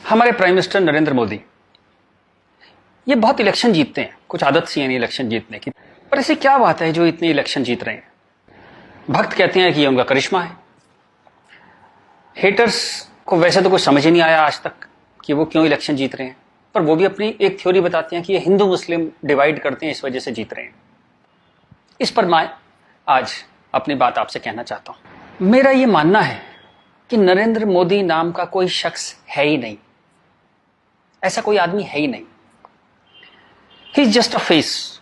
हमारे prime minister Narendra Modi ये बहुत इलेक्शन जीतते हैं, कुछ आदत सी है नहीं इलेक्शन जीतने की, पर ऐसी क्या बात है जो इतने इलेक्शन जीत रहे हैं? भक्त कहते हैं कि ये उनका करिश्मा है। हेटर्स को वैसे तो कुछ समझ ही नहीं आया आज तक कि वो क्यों इलेक्शन जीत रहे हैं, पर वो भी अपनी एक थ्योरी बताते हैं कि ये हिंदू मुस्लिम डिवाइड करते हैं, इस वजह से जीत रहे हैं। इस पर मैं आज अपनी बात आपसे कहना चाहता हूं। मेरा ये मानना है कि नरेंद्र मोदी नाम का कोई शख्स है ही नहीं, ऐसा कोई आदमी है ही नहीं। He is just a face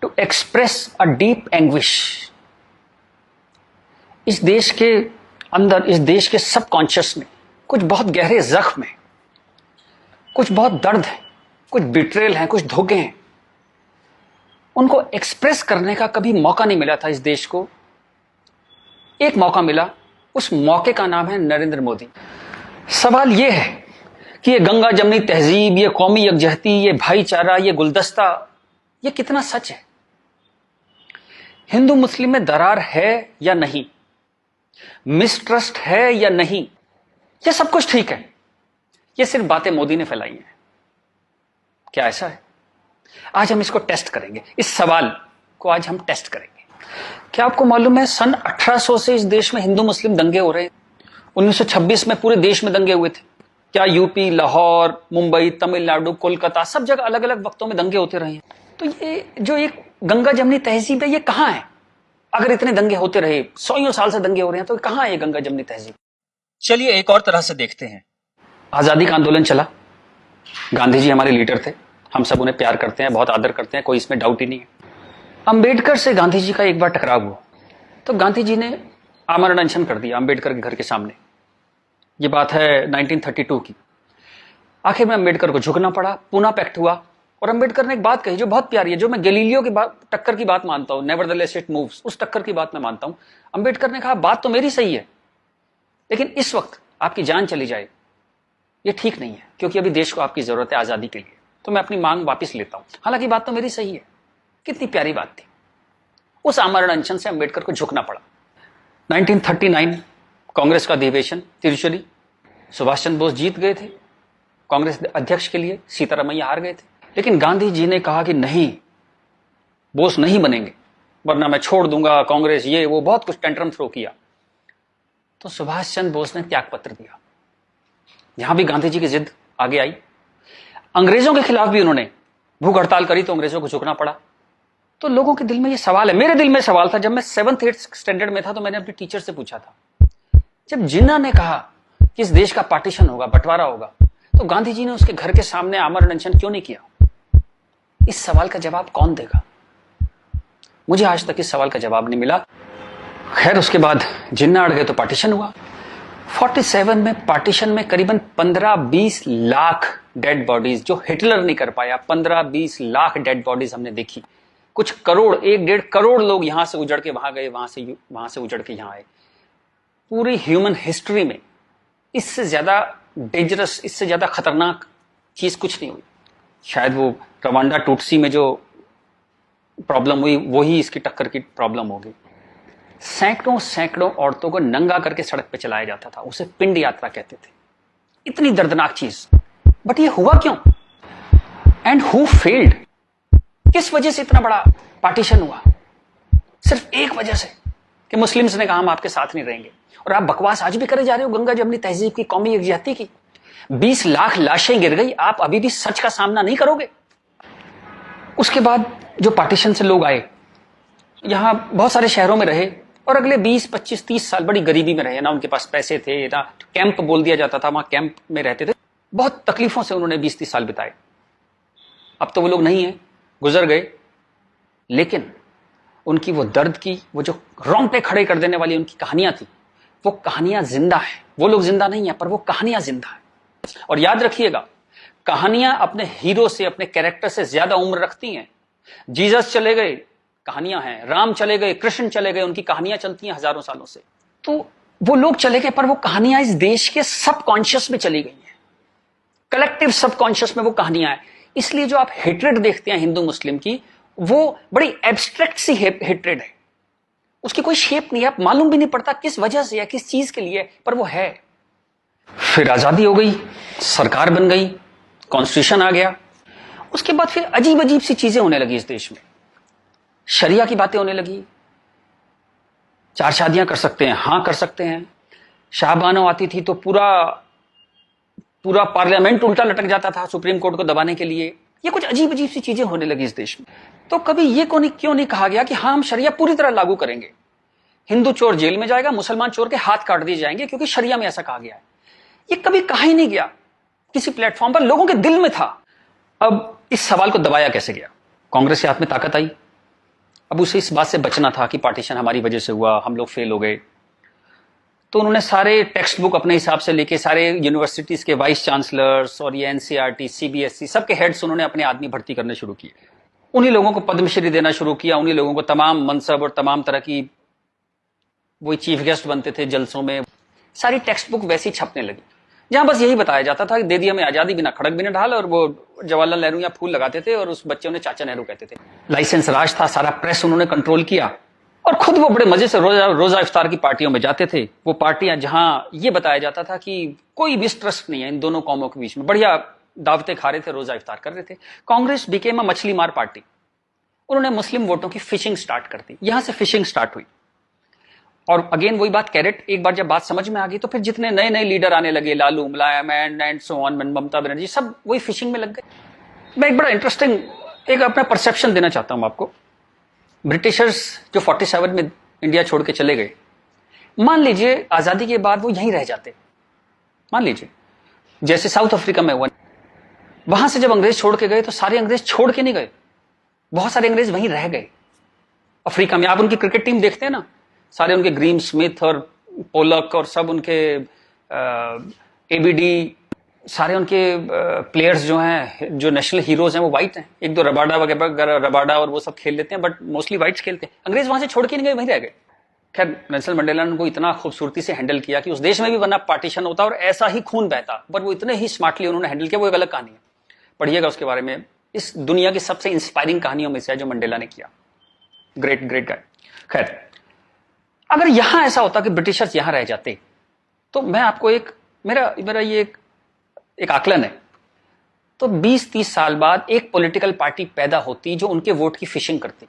to express a deep anguish. इस देश के अंदर, इस देश के सबकॉन्शियस में कुछ बहुत गहरे जख्म है, कुछ बहुत दर्द है, कुछ बिट्रेल है, कुछ धोखे हैं। उनको एक्सप्रेस करने का कभी मौका नहीं मिला था इस देश को। एक मौका मिला, उस मौके का नाम है नरेंद्र मोदी। सवाल यह है कि ये गंगा जमनी तहजीब, ये कौमी यकजहती, ये भाईचारा, ये गुलदस्ता, ये कितना सच है? हिंदू मुस्लिम में दरार है या नहीं, मिसट्रस्ट है या नहीं, ये सब कुछ ठीक है। ये सिर्फ बातें मोदी ने फैलाई हैं। क्या ऐसा है? आज हम इसको टेस्ट करेंगे, इस सवाल को आज हम टेस्ट करेंगे। क्या आपको मालूम है सन 1800 से इस देश में हिंदू मुस्लिम दंगे हो रहे हैं? 1926 में पूरे देश में दंगे हुए थे। क्या यूपी, लाहौर, मुंबई, तमिलनाडु, कोलकाता, सब जगह अलग अलग वक्तों में दंगे होते रहे हैं। तो ये जो एक गंगा जमनी तहजीब है, ये कहां है? अगर इतने दंगे होते रहे, 100 साल से दंगे हो रहे हैं, तो कहां है ये गंगा जमनी तहजीब? चलिए एक और तरह से देखते हैं। आजादी का आंदोलन चला, गांधी जी हमारे लीडर थे, हम सब उन्हें प्यार करते हैं, बहुत आदर करते हैं, कोई इसमें डाउट ही नहीं है। अंबेडकर से गांधी जी का एक बार टकराव हुआ, तो गांधी जी ने आमरण अनशन कर दिया अंबेडकर के घर के सामने। ये बात है 1932 की। आखिर में अंबेडकर को झुकना पड़ा, पूना पैक्ट हुआ, और अंबेडकर ने एक बात कही जो बहुत प्यारी है, जो मैं गैलीलियो की बात, टक्कर की बात मानता हूं, नेवरदलेस इट मूव्स, उस टक्कर की बात मैं मानता हूं। अंबेडकर ने कहा बात तो मेरी सही है, लेकिन इस वक्त आपकी जान चली जाए ये ठीक नहीं है, क्योंकि अभी देश को आपकी जरूरत है आजादी के लिए, तो मैं अपनी मांग वापस लेता हूं। हालांकि बात तो मेरी सही है। कितनी प्यारी बात थी। उस आमरण अनशन से अंबेडकर को झुकना पड़ा। 1939 कांग्रेस का अधिवेशन तिरुचुली, सुभाष चंद्र बोस जीत गए थे कांग्रेस अध्यक्ष के लिए, सीतारामैया हार गए थे। लेकिन गांधी जी ने कहा कि नहीं, बोस नहीं बनेंगे, वरना मैं छोड़ दूंगा कांग्रेस, ये वो, बहुत कुछ टेंट्रम थ्रो किया। तो सुभाष चंद्र बोस ने त्याग पत्र दिया। यहां भी गांधी जी की जिद आगे आई। अंग्रेजों के खिलाफ भी उन्होंने भूख हड़ताल करी, तो अंग्रेजों को झुकना पड़ा। तो लोगों के दिल में ये सवाल है, मेरे दिल में सवाल था, जब मैं 7th-8th स्टैंडर्ड में था, तो मैंने अपने टीचर से पूछा था, जब जिन्ना ने कहा कि इस देश का पार्टीशन होगा, बंटवारा होगा, तो गांधी जी ने उसके घर के सामने आमरण अनशन क्यों नहीं किया? इस सवाल का जवाब कौन देगा? मुझे आज तक इस सवाल का जवाब नहीं मिला। खैर, उसके बाद जिन्ना अड़ गए तो पार्टीशन हुआ। 47 में पार्टीशन में करीबन 15-20 लाख डेड बॉडीज, जो हिटलर नहीं कर पाया, 15-20 लाख डेड बॉडीज हमने देखी। कुछ करोड़, 1-1.5 करोड़ लोग यहां से उजड़ के वहां गए, वहां से उजड़ के यहां आए। पूरी ह्यूमन हिस्ट्री में इससे ज्यादा डेंजरस, इससे ज्यादा खतरनाक चीज कुछ नहीं हुई। शायद वो रवांडा टूटसी में जो प्रॉब्लम हुई, वही इसकी टक्कर की प्रॉब्लम होगी। सैकड़ों सैकड़ों औरतों को नंगा करके सड़क पे चलाया जाता था, उसे पिंड यात्रा कहते थे। इतनी दर्दनाक चीज, बट ये हुआ क्यों? And who failed? किस वजह से इतना बड़ा पार्टीशन हुआ? सिर्फ एक वजह से कि मुस्लिम्स ने कहा हम आपके साथ नहीं रहेंगे। और आप बकवास आज भी करे जा रहे हो गंगा जमनी तहजीब की, कौमी यकजहती की। 20 लाख लाशें गिर गई, आप अभी भी सच का सामना नहीं करोगे? उसके बाद जो पार्टीशन से लोग आए, यहां बहुत सारे शहरों में रहे, और अगले 20, 25, 30 साल बड़ी गरीबी में रहे। ना उनके पास पैसे थे, ना कैंप बोल दिया जाता था, वहां कैंप में रहते थे। बहुत तकलीफों से उन्होंने 20-30 साल बिताए। अब तो वो लोग नहीं है, गुजर गए, लेकिन उनकी वो दर्द की, वो जो रोंगटे खड़े कर देने वाली उनकी कहानियां थी, वो कहानियां जिंदा है। वो लोग जिंदा नहीं है, पर वो कहानियां जिंदा है। और याद रखिएगा, कहानियां अपने हीरो से, अपने कैरेक्टर से ज्यादा उम्र रखती हैं। जीसस चले गए, कहानियां हैं। राम चले गए, कृष्ण चले गए, उनकी कहानियां चलती हैं हजारों सालों से। तो वो लोग चले गए, पर वो कहानियां इस देश के सबकॉन्शियस में चली गई हैं, कलेक्टिव सबकॉन्शियस में वो कहानियां हैं। इसलिए जो आप हेट्रेड देखते हैं हिंदू मुस्लिम की, वो बड़ी एब्स्ट्रैक्ट सी हेट्रेड है, उसकी कोई शेप नहीं है, आप मालूम भी नहीं पड़ता किस वजह से या किस चीज के लिए, पर वो है। फिर आजादी हो गई, सरकार बन गई, कॉन्स्टिट्यूशन आ गया, उसके बाद फिर अजीब अजीब सी चीजें होने लगी इस देश में। शरिया की बातें होने लगी, 4 शादियां कर सकते हैं, हां कर सकते हैं। शाहबानो आती थी तो पूरा पार्लियामेंट उल्टा लटक जाता था सुप्रीम कोर्ट को दबाने के लिए। ये कुछ अजीब अजीब सी चीजें होने लगी इस देश में। तो कभी ये क्यों नहीं कहा गया कि हाँ, हम शरिया पूरी तरह लागू करेंगे, हिंदू चोर जेल में जाएगा, मुसलमान चोर के हाथ काट दिए जाएंगे, क्योंकि शरिया में ऐसा कहा गया है। ये कभी कहा ही नहीं गया किसी प्लेटफॉर्म पर, लोगों के दिल में था। अब इस सवाल को दबाया कैसे गया? कांग्रेस के हाथ में ताकत आई। अब उसे इस बात से बचना था कि पार्टीशन हमारी वजह से हुआ, हम लोग फेल हो गए। तो उन्होंने सारे टेक्स्ट बुक अपने हिसाब से लेके सारे यूनिवर्सिटीज के वाइस चांसलर्स और ये एनसीईआरटी, सीबीएसई सबके हेड्स उन्होंने अपने आदमी भर्ती करने शुरू किए। उन्हीं लोगों को पद्मश्री देना शुरू किया, उन्हीं लोगों को तमाम मनसब और तमाम तरह की, वही चीफ गेस्ट बनते थे जलसों में। सारी टेक्स्ट बुक वैसी छपने लगी, जहां बस यही बताया जाता था कि दे दिया हमें आजादी, बिना खड़क बिना ढाल, और वो जवाहरलाल नेहरू या फूल लगाते थे और उस बच्चे उन्हें चाचा नेहरू कहते थे। लाइसेंस राज था, सारा प्रेस उन्होंने कंट्रोल किया, और खुद वो बड़े मजे से रोजा इफ्तार की पार्टियों में जाते थे। वो पार्टियां जहां ये बताया जाता था कि कोई मिसट्रस्ट नहीं है इन दोनों कौमों के बीच में, बढ़िया दावतें खा रहे थे, रोजा इफ्तार कर रहे थे। कांग्रेस बिकेम अ मछली मार पार्टी। उन्होंने मुस्लिम वोटों की फिशिंग स्टार्ट कर दी, यहां से फिशिंग स्टार्ट हुई। और अगेन वही बात, कैरेट, एक बार जब बात समझ में आ गई तो फिर जितने नए नए लीडर आने लगे, लालू, मुलायम and so on, Mamata Banerjee, सब वही फिशिंग में लग गए। मैं एक बड़ा इंटरेस्टिंग एक अपना परसेप्शन देना चाहता हूं आपको। ब्रिटिशर्स जो 47 में इंडिया छोड़ के चले गए, मान लीजिए आजादी के बाद वो यहीं रह जाते, मान लीजिए जैसे साउथ अफ्रीका में हुआ। वहां से जब अंग्रेज छोड़ के गए तो सारे अंग्रेज छोड़ के नहीं गए, बहुत सारे अंग्रेज वहीं रह गए अफ्रीका में। आप उनकी क्रिकेट टीम देखते हैं ना, सारे उनके ग्रीम स्मिथ और पोलक और सब उनके एबीडी, सारे उनके प्लेयर्स जो हैं, जो नेशनल हीरोज हैं, वो वाइट हैं। एक दो रबाडा वगैरह, रबाडा और वो सब खेल लेते हैं, बट मोस्टली वाइट्स खेलते हैं। अंग्रेज वहां से छोड़ के नहीं गए, वहीं रह गए। खैर, नेल्सन मंडेला ने उनको इतना खूबसूरती से हैंडल किया कि उस देश में भी वरना पार्टीशन होता और ऐसा ही खून बहता, बट वो इतने ही स्मार्टली उन्होंने हैंडल किया। वो एक अलग कहानी है, पढ़िएगा उसके बारे में। इस दुनिया की सबसे इंस्पायरिंग कहानियों में से है जो मंडेला ने किया। Great great guy. खैर, अगर यहां ऐसा होता कि ब्रिटिशर्स यहां रह जाते, तो मैं आपको मेरा ये एक आकलन है, तो 20-30 साल बाद एक पॉलिटिकल पार्टी पैदा होती जो उनके वोट की फिशिंग करती,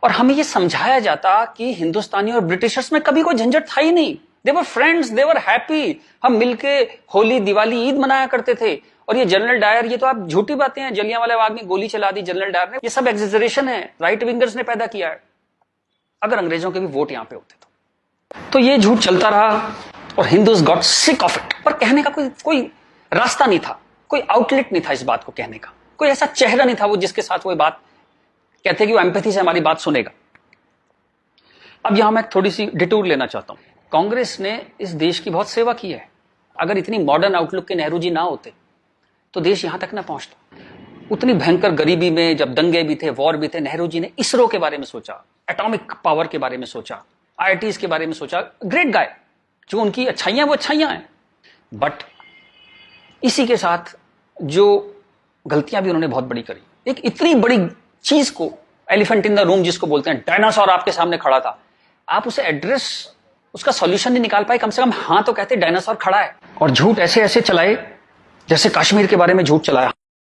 और हमें यह समझाया जाता कि हिंदुस्तानी और ब्रिटिशर्स में कभी कोई झंझट था ही नहीं। They were friends, they were happy. हम मिलके होली, दिवाली, ईद मनाया करते थे। और ये जनरल डायर, ये तो आप झूठी बातें हैं, जलियांवाला बाग में गोली चला दी जनरल डायर ने, ये सब एग्जेजरेशन है, राइट विंगर्स ने पैदा किया है। अगर अंग्रेजों के भी वोट यहां पे होते तो ये झूठ चलता रहा, और Hindus got sick of it. पर कहने का कोई रास्ता नहीं था, कोई आउटलेट नहीं था इस बात को कहने का, कोई ऐसा चेहरा नहीं था वो जिसके साथ वो बात कहते कि वो एम्पैथी से हमारी बात सुनेगा। अब यहां मैं थोड़ी सी डिटूर लेना चाहता हूं। कांग्रेस ने इस देश की बहुत सेवा की है। अगर इतनी मॉडर्न आउटलुक के नेहरू जी ना होते तो देश यहां तक ना पहुंचता। उतनी भयंकर गरीबी में जब दंगे भी थे, वॉर भी थे, नेहरू जी ने इसरो के बारे में सोचा, एटॉमिक पावर के बारे में सोचा, आईआईटीज के बारे में सोचा। Great guy. जो उनकी अच्छाइयां वो अच्छाइयां हैं, बट इसी के साथ जो गलतियां भी उन्होंने बहुत बड़ी करी। एक इतनी बड़ी चीज को, एलिफेंट इन द रूम जिसको बोलते हैं, डायनासोर आपके सामने खड़ा था, आप उसे एड्रेस, उसका सॉल्यूशन नहीं निकाल पाए। कम से कम हाँ तो कहते डायनासोर खड़ा है। और झूठ ऐसे ऐसे चलाए, जैसे कश्मीर के बारे में झूठ चलाया।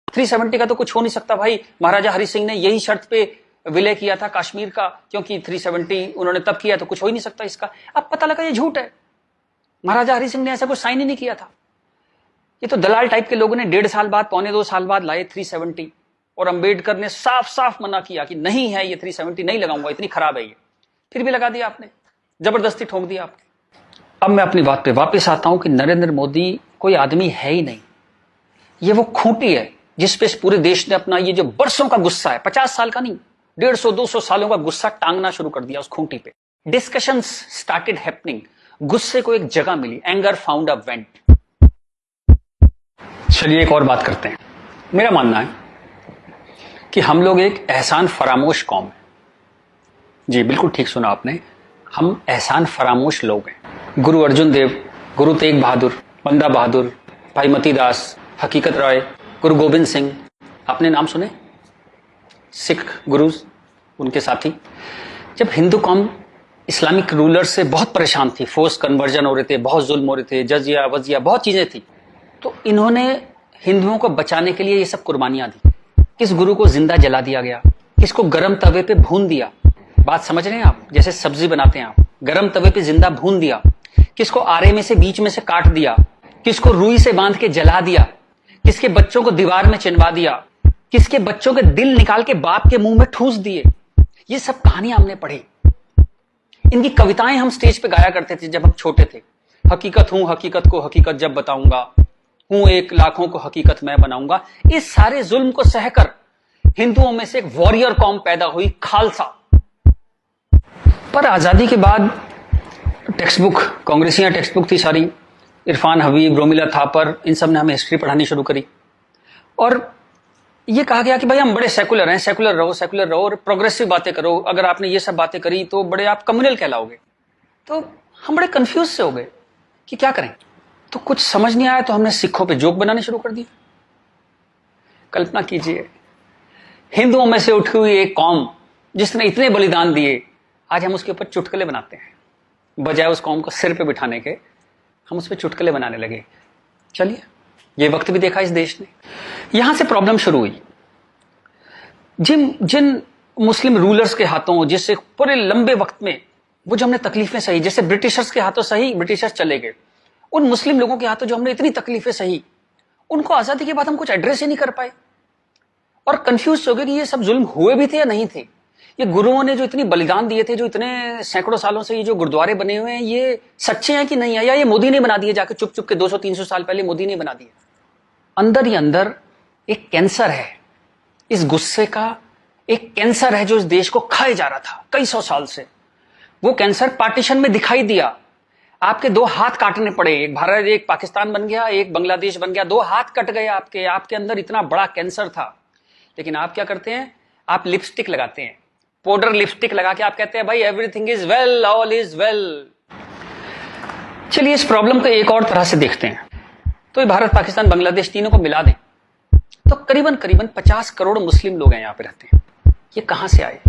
370 का तो कुछ हो नहीं सकता भाई। महाराजा हरि सिंह ने यही शर्त पे विलय किया था कश्मीर का, क्योंकि 370 उन्होंने तब किया, तो कुछ हो ही नहीं सकता इसका। अब पता लगा ये झूठ है, महाराजा हरि सिंह ने ऐसा कुछ साइन ही नहीं किया था। ये तो दलाल टाइप के लोगों ने 1.5 साल बाद, 1.25 साल बाद लाए 370, और अंबेडकर ने साफ साफ मना किया कि नहीं है ये 370, नहीं लगाऊंगा, इतनी खराब है ये। फिर भी लगा दिया आपने, जबरदस्ती ठोक दिया आपने। अब मैं अपनी बात पे वापस आता हूं कि नरेंद्र मोदी कोई आदमी है ही नहीं, ये वो खूंटी है जिसपे पूरे देश ने अपना ये जो बरसों का गुस्सा है, 50 साल का नहीं, 150-200 सालों का गुस्सा टांगना शुरू कर दिया उस खूंटी पे। डिस्कशंस स्टार्टेड हैपनिंग, गुस्से को एक जगह मिली, एंगर फाउंड अ वेंट। चलिए एक और बात करते हैं। मेरा मानना है कि हम लोग एक एहसान फरामोश कौम है। जी बिल्कुल ठीक सुना आपने, हम एहसान फरामोश लोग हैं। गुरु अर्जुन देव, गुरु तेग बहादुर, बंदा बहादुर, भाई मती दास, हकीकत राय, गुरु गोविंद सिंह, आपने नाम सुने, सिख गुरुज, उनके साथी। जब हिंदू कौम इस्लामिक रूलर से बहुत परेशान थी, फोर्स कन्वर्जन हो रहे थे, बहुत जुल्म हो रहे थे, जजिया वजिया बहुत चीजें थी, तो इन्होंने हिंदुओं को बचाने के लिए ये सब कुर्बानियां दी। किस गुरु को जिंदा जला दिया गया, किसको गर्म तवे पे भून दिया। बात समझ रहे हैं आप? जैसे सब्जी बनाते हैं आप, गर्म तवे पे जिंदा भून दिया, किसको आरे में से बीच में से काट दिया, किसको रुई से बांध के जला दिया, किसके बच्चों को दीवार में चिनवा दिया, किसके बच्चों के दिल निकाल के बाप के मुंह में ठूस दिए। ये सब कहानियां हमने पढ़ी। इनकी कविताएं हम स्टेज पे गाया करते थे जब हम छोटे थे। हकीकत हूं, हकीकत को हकीकत जब बताऊंगा, हूं एक लाखों को हकीकत मैं बनाऊंगा। इस सारे जुल्म को सहकर हिंदुओं में से एक वॉरियर कौम पैदा हुई, खालसा। पर आजादी के बाद टेक्स्ट बुक, कांग्रेसियां टेक्स्ट बुक थी सारी, इरफान हबीब, रोमिला थापर, इन सब ने हमें हिस्ट्री पढ़ानी शुरू करी और ये कहा गया कि भाई हम बड़े सेकुलर हैं, सेकुलर रहो और प्रोग्रेसिव बातें करो। अगर आपने ये सब बातें करी तो बड़े आप कम्युनल कहलाओगे। तो हम बड़े कंफ्यूज से हो गए कि क्या करें। तो कुछ समझ नहीं आया तो हमने सिखों पे जोक बनाने शुरू कर दिए। कल्पना कीजिए, हिंदुओं में से उठी हुई एक कौम जिसने इतने बलिदान दिए, आज हम उसके ऊपर चुटकुले बनाते हैं। बजाय उस कौम को सिर पे बिठाने के हम उस पर चुटकुले बनाने लगे। चलिए, ये वक्त भी देखा इस देश ने। यहां से प्रॉब्लम शुरू हुई। जिन मुस्लिम रूलर्स के हाथों, जिससे पूरे लंबे वक्त में वो जो हमने तकलीफें सही, जैसे ब्रिटिशर्स के हाथों सही, ब्रिटिशर्स चले गए, उन मुस्लिम लोगों के हाथों जो हमने इतनी तकलीफें सही, उनको आजादी के बाद हम कुछ एड्रेस ही नहीं कर पाए और कंफ्यूज हो गए कि ये सब जुल्म हुए भी थे या नहीं थे। ये गुरुओं ने जो इतनी बलिदान दिए थे, जो इतने सैकड़ों सालों से ये जो गुरुद्वारे बने हुए हैं, ये सच्चे हैं कि नहीं है, या ये मोदी ने बना दिए जाके चुप चुप के 200-300 साल पहले मोदी ने बना दिए। अंदर ही अंदर एक कैंसर है, इस गुस्से का एक कैंसर है जो इस देश को खाए जा रहा था कई सौ साल से। वो कैंसर पार्टीशन में दिखाई दिया। आपके 2 हाथ काटने पड़े, एक भारत, एक पाकिस्तान बन गया, एक बांग्लादेश बन गया, 2 हाथ कट गए आपके अंदर इतना बड़ा कैंसर था। लेकिन आप क्या करते हैं? आप लिपस्टिक लगाते हैं, पाउडर लिपस्टिक लगा के आप कहते हैं भाई everything is well, all is well. चलिए, इस प्रॉब्लम को एक और तरह से देखते हैं। तो ये भारत, पाकिस्तान, बांग्लादेश तीनों को मिला दें तो करीबन 50 करोड़ मुस्लिम लोग हैं यहाँ पे रहते हैं। ये कहां से आए?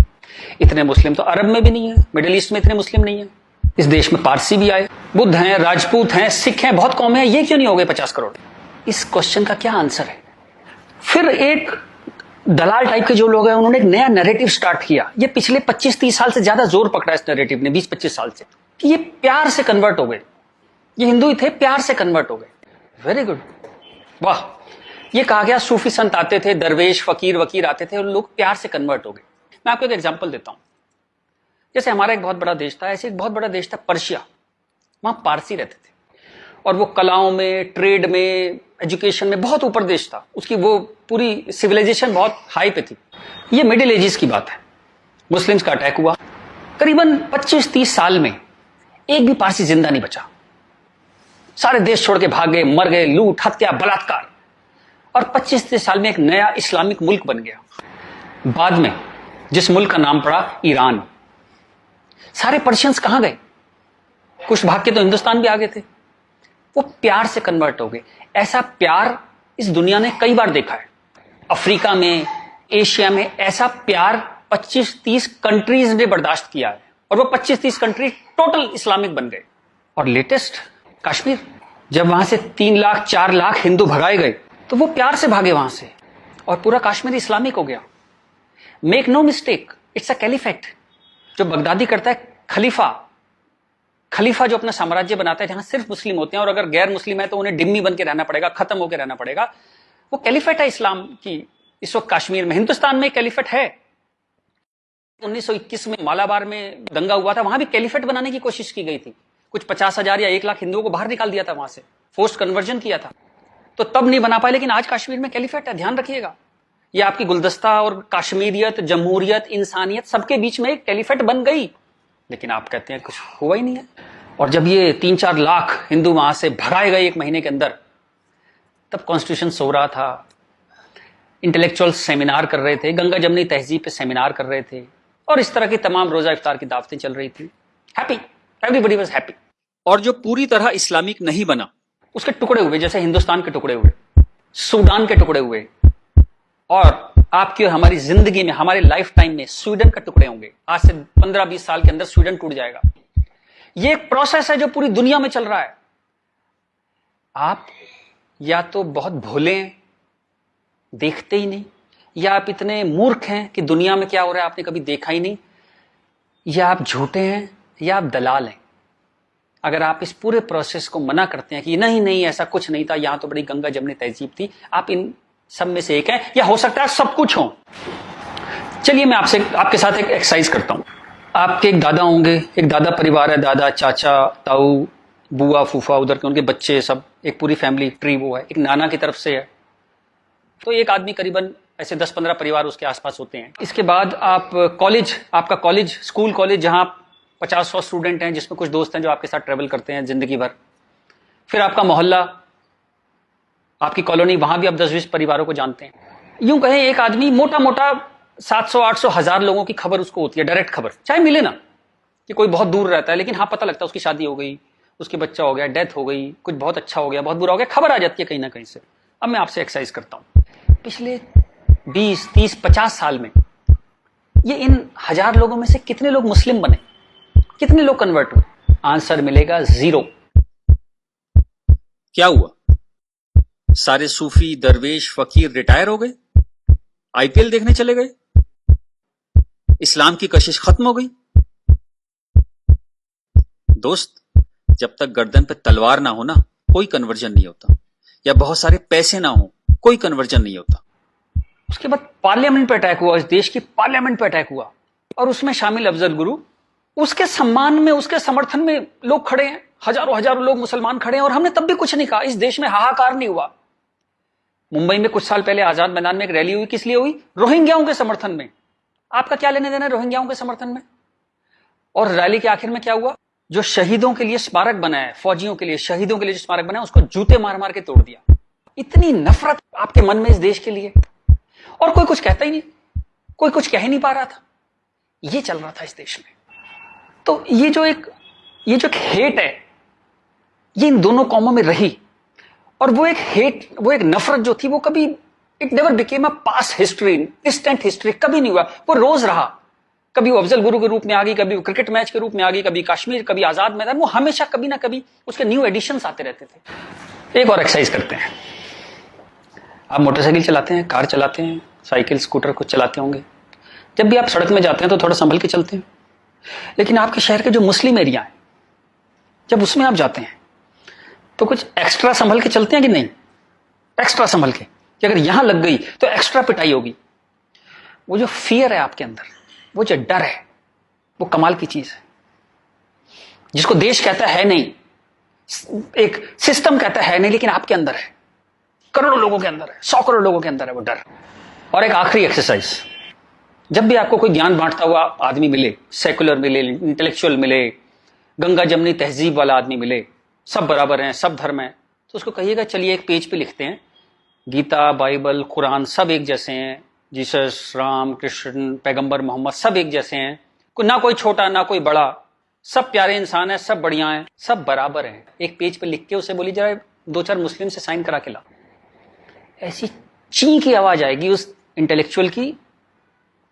इतने मुस्लिम तो अरब में भी नहीं है, मिडिल ईस्ट में इतने मुस्लिम नहीं है। इस देश में पारसी भी आए, बुद्ध हैं, राजपूत हैं, सिख हैं, बहुत कौम है, ये क्यों नहीं हो गए 50 करोड़? इस क्वेश्चन का क्या आंसर है? फिर एक दलाल टाइप के जो लोग हैं, उन्होंने एक नया नैरेटिव स्टार्ट किया। ये पिछले 25-30 साल से ज्यादा जोर पकड़ा इस नैरेटिव ने, 20-25 साल से, कि ये प्यार से कन्वर्ट हो गए। ये हिंदू ही थे, प्यार से कन्वर्ट हो गए। वेरी गुड, वाह। ये कहा गया सूफी संत आते थे, दरवेश, फकीर, वकीर आते थे और लोग प्यार से कन्वर्ट हो गए। मैं आपको एक एग्जांपल देता हूं। जैसे हमारा एक बहुत बड़ा देश था, ऐसे एक बहुत बड़ा देश था पर्शिया। वहां पारसी रहते थे और वो कलाओं में, ट्रेड में, एजुकेशन में बहुत ऊपर देश था। उसकी वो पूरी सिविलाइजेशन बहुत हाई पे थी। ये मिडिल एजेस की बात है। मुस्लिम्स का अटैक हुआ, करीबन 25-30 साल में एक भी पारसी जिंदा नहीं बचा। सारे देश छोड़ के भाग गए, मर गए, लूट, हत्या, बलात्कार। और 25-30 साल में एक नया इस्लामिक मुल्क बन गया। बाद में जिस मुल्क का नाम पड़ा ईरान। सारे पर्शियंस कहां गए? कुछ भाग के तो हिंदुस्तान भी आ गए थे। वो प्यार से कन्वर्ट हो गए। ऐसा प्यार इस दुनिया ने कई बार देखा है। अफ्रीका में, एशिया में ऐसा प्यार 25-30 कंट्रीज ने बर्दाश्त किया है और वो 25-30 कंट्री टोटल इस्लामिक बन गए। और लेटेस्ट कश्मीर, जब वहां से 3 लाख 4 लाख हिंदू भगाए गए तो वो प्यार से भागे वहां से और पूरा कश्मीर इस्लामिक हो गया। Make no mistake, it's a caliphate. जो बगदादी करता है खलीफा जो अपना साम्राज्य बनाता है जहां सिर्फ मुस्लिम होते हैं और अगर गैर मुस्लिम है तो उन्हें डिम्मी बन के रहना पड़ेगा, खत्म होकर रहना पड़ेगा। वो कैलिफेट है इस्लाम की। इस वक्त कश्मीर में, हिंदुस्तान में कैलिफेट है। 1921 में मालाबार में दंगा हुआ था, वहां भी कैलिफेट बनाने की कोशिश की गई थी। कुछ 50,000 या 1 लाख हिंदुओं को बाहर निकाल दिया था वहां से, फोर्स्ड कन्वर्जन किया था। तो तब नहीं बना पाए, लेकिन आज कश्मीर में कैलिफेट है, ध्यान रखिएगा। ये आपकी गुलदस्ता और कश्मीरियत, जमहूरियत, इंसानियत सबके बीच में एक कैलिफेट बन गई। लेकिन आप कहते हैं कुछ हुआ ही नहीं है। और जब ये 3-4 लाख हिंदू वहां से भगाए गए 1 महीने के अंदर, तब कॉन्स्टिट्यूशन सो रहा था, इंटेलेक्चुअल सेमिनार कर रहे थे, गंगा जमनी तहजीब पे सेमिनार कर रहे थे और इस तरह की तमाम रोजा इफ्तार की दावतें चल रही थी। Happy, everybody was happy. और जो पूरी तरह इस्लामिक नहीं बना, उसके टुकड़े हुए, जैसे हिंदुस्तान के टुकड़े हुए, सूडान के टुकड़े हुए और आपकी और हमारी जिंदगी में, हमारे लाइफ टाइम में स्वीडन के टुकड़े होंगे। आज से 15-20 साल के अंदर स्वीडन टूट जाएगा। ये एक प्रोसेस है जो पूरी दुनिया में चल रहा है। आप या तो बहुत भोले हैं, देखते ही नहीं, या आप इतने मूर्ख हैं कि दुनिया में क्या हो रहा है आपने कभी देखा ही नहीं, या आप झूठे हैं, या आप दलाल हैं। अगर आप इस पूरे प्रोसेस को मना करते हैं कि नहीं नहीं ऐसा कुछ नहीं था, यहां तो बड़ी गंगा जमनी तहजीब थी, आप इन सब में से एक हैं, या हो सकता है सब कुछ हो। चलिए मैं आपके साथ एक एक्सरसाइज करता हूं। आपके एक दादा होंगे, एक दादा परिवार है, दादा, चाचा, ताऊ, बुआ, फूफा, उधर के उनके बच्चे, सब एक पूरी फैमिली ट्री वो है, एक नाना की तरफ से है, तो एक आदमी करीबन ऐसे 10-15 परिवार उसके आसपास होते हैं। इसके बाद आप कॉलेज, आपका कॉलेज, स्कूल कॉलेज, जहां 50-100 स्टूडेंट हैं, जिसमें कुछ दोस्त हैं जो आपके साथ ट्रेवल करते हैं जिंदगी भर। फिर आपका मोहल्ला, आपकी कॉलोनी, वहां भी आप 10-20 परिवारों को जानते हैं। यूं कहें एक आदमी मोटा मोटा 700-800 1000 लोगों की खबर उसको होती है, डायरेक्ट खबर, चाहे मिले ना कि कोई बहुत दूर रहता है, लेकिन हाँ पता लगता है उसकी शादी हो गई, उसके बच्चा हो गया, डेथ हो गई, कुछ बहुत अच्छा हो गया, बहुत बुरा हो गया, खबर आ जाती है कहीं ना कहीं से। अब मैं आपसे एक्सरसाइज करता हूं, पिछले 20, 30, 50 साल में ये इन 1000 लोगों में से कितने लोग मुस्लिम बने, कितने लोग कन्वर्ट हुए? आंसर मिलेगा 0। क्या हुआ? सारे सूफी, दरवेश, फकीर रिटायर हो गए, आईपीएल देखने चले गए, इस्लाम की कशिश खत्म हो गई। दोस्त, जब तक गर्दन पे तलवार ना हो ना, कोई कन्वर्जन नहीं होता, या बहुत सारे पैसे ना हो, कोई कन्वर्जन नहीं होता। उसके बाद पार्लियामेंट पे अटैक हुआ, इस देश की पार्लियामेंट पे अटैक हुआ, और उसमें शामिल अफजल गुरु, उसके सम्मान में, उसके समर्थन में लोग खड़े हैं, हजारों हजारों लोग मुसलमान खड़े हैं, और हमने तब भी कुछ नहीं कहा, इस देश में हाहाकार नहीं हुआ। मुंबई में कुछ साल पहले आजाद मैदान में एक रैली हुई, किस लिए हुई? रोहिंग्याओं के समर्थन में। आपका क्या लेने देना है रोहिंग्याओं के समर्थन में? और रैली के आखिर में क्या हुआ? जो शहीदों के लिए स्मारक बना है, फौजियों के लिए, शहीदों के लिए जो स्मारक बना है, उसको जूते मार मार के तोड़ दिया। इतनी नफरत आपके मन में इस देश के लिए, और कोई कुछ कहता ही नहीं, कोई कुछ कह ही नहीं पा रहा था। ये चल रहा था इस देश में। तो ये जो एक हेट है, ये इन दोनों कौमों में रही, और वो एक हेट, वो एक नफरत जो थी, वो कभी, it never became a past history, distant history, कभी नहीं हुआ, वो रोज रहा। कभी वो अफजल गुरु के रूप में आ गई, कभी वो क्रिकेट मैच के रूप में आ गई, कभी कश्मीर, कभी आजाद मैदान, वो हमेशा कभी ना कभी उसके न्यू एडिशंस आते रहते थे। एक और एक्सरसाइज करते हैं। आप मोटरसाइकिल चलाते हैं, कार चलाते हैं, साइकिल, स्कूटर कुछ चलाते होंगे। जब भी आप सड़क में जाते हैं तो थोड़ा संभल के चलते हैं, लेकिन आपके शहर के जो मुस्लिम एरिया है, जब उसमें आप जाते हैं तो कुछ एक्स्ट्रा संभल के चलते हैं कि नहीं? एक्स्ट्रा संभल के, कि अगर यहां लग गई तो एक्स्ट्रा पिटाई होगी। वो जो फियर है आपके अंदर, वो जो डर है, वो कमाल की चीज है, जिसको देश कहता है नहीं, एक सिस्टम कहता है नहीं, लेकिन आपके अंदर है, करोड़ों लोगों के अंदर है, 100 करोड़ लोगों के अंदर है वो डर। और एक आखिरी एक्सरसाइज, जब भी आपको कोई ज्ञान बांटता हुआ आदमी मिले, सेकुलर मिले, इंटेलेक्चुअल मिले, गंगा जमनी तहजीब वाला आदमी मिले, सब बराबर हैं, सब धर्म है, तो उसको कहिएगा चलिए एक पेज पे लिखते हैं, गीता, बाइबल, कुरान सब एक जैसे हैं, जीसस, राम, कृष्ण, पैगंबर मोहम्मद सब एक जैसे हैं, ना कोई छोटा ना कोई बड़ा, सब प्यारे इंसान है, सब बढ़िया हैं, सब बराबर हैं। एक पेज पे लिख के उसे बोली जरा 2-4 मुस्लिम से साइन करा के ला। ऐसी ची की आवाज आएगी उस इंटेलेक्चुअल की,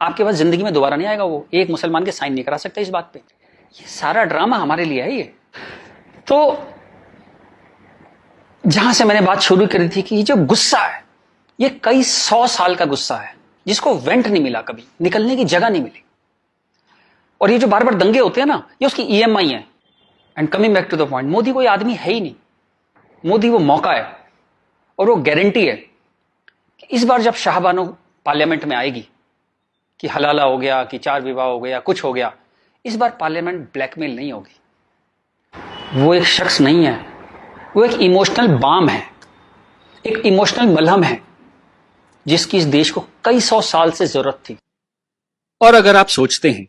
आपके पास जिंदगी में दोबारा नहीं आएगा। वो एक मुसलमान के साइन नहीं करा सकता इस बात पे। ये सारा ड्रामा हमारे लिए है। ये तो जहां से मैंने बात शुरू करी थी कि ये जो गुस्सा है, ये कई 100 साल का गुस्सा है, जिसको वेंट नहीं मिला, कभी निकलने की जगह नहीं मिली। और ये जो बार बार दंगे होते हैं ना, ये उसकी EMI है। And coming back to the point, Modi कोई आदमी है ही नहीं, मोदी वो मौका है, और वो गारंटी है कि इस बार जब शाहबानो पार्लियामेंट में आएगी कि हलाला हो गया, कि 4 विवाह हो गया, कुछ हो गया, इस बार पार्लियामेंट ब्लैकमेल नहीं होगी। वो एक शख्स नहीं है, वो एक इमोशनल बाम है, एक इमोशनल मलहम है, जिसकी इस देश को कई 100 साल से जरूरत थी। और अगर आप सोचते हैं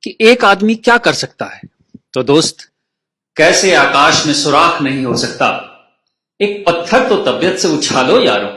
कि एक आदमी क्या कर सकता है, तो दोस्त, कैसे आकाश में सुराख नहीं हो सकता, एक पत्थर तो तबीयत से उछालो यारों।